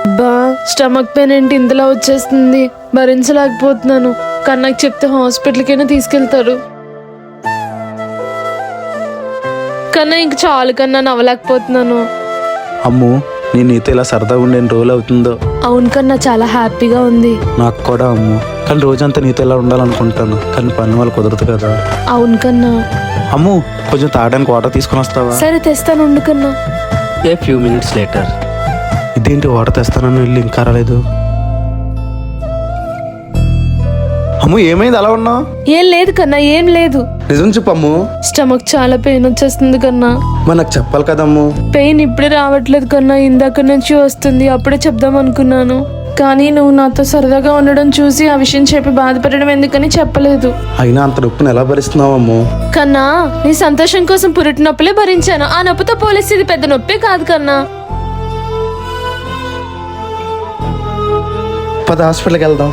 బా stomach pain ఏంటి ఇంతలా వచ్చేస్తుంది, భరించలేకపోతున్నాను. కన్నాకి చెప్తే హాస్పిటల్కైనా తీసుకెళ్తారు. కన్నా ఇంక చాలు కన్నా, నవ్వలేకపోతున్నాను. అమ్ము నేను నీతో ఇలా సరదాగా ఉండే ఎన్ని రోజులు అవుతుందో. అవును కన్నా, చాలా హ్యాపీగా ఉంది. నాకు కూడా అమ్ము, కానీ రోజంతా నీతో ఇలా ఉండాలనుకుంటాను, కానీ పని వాళ్ళు కుదరదు కదా. అవును కన్నా. అమ్ము కొంచెం తాగడానికి వాటర్ తీసుకొని వస్తావా? సరే తెస్తాను, ఉండు కన్నా. A few minutes later. ఇదేంటి వాటర్ తెస్తానని వెళ్ళి ఇంకా రాలేదు. అమ్ము ఏమైంది అలా ఉన్నావు? ఏం లేదు కన్నా, ఏం లేదు. నిజం చెప్పు అమ్ము. స్టమక్ చాలా పెయిన్ వచ్చేస్తుంది కన్నా. మరి నాకు చెప్పాలి కదమ్ము. పెయిన్ ఇప్పుడే రావట్లేదు కన్నా, ఇందాక నుంచి వస్తుంది. అప్పుడే చెప్దాం అనుకున్నాను, కానీ నువ్వు నాతో సరదాగా ఉండడం చూసి ఆ విషయం చెప్పి బాధపడడం ఎందుకని చెప్పలేదు. అయినా అంత నొప్పిని ఎలా భరిస్తున్నావు అమ్ము? కన్నా, నీ సంతోషం కోసం పురిటి నొప్పులే భరించాను. ఆ నొప్పితో పోలిస్తే ఇది పెద్ద నొప్పే కాదు కన్నా. పద హాస్పిటల్కి వెళ్దాం.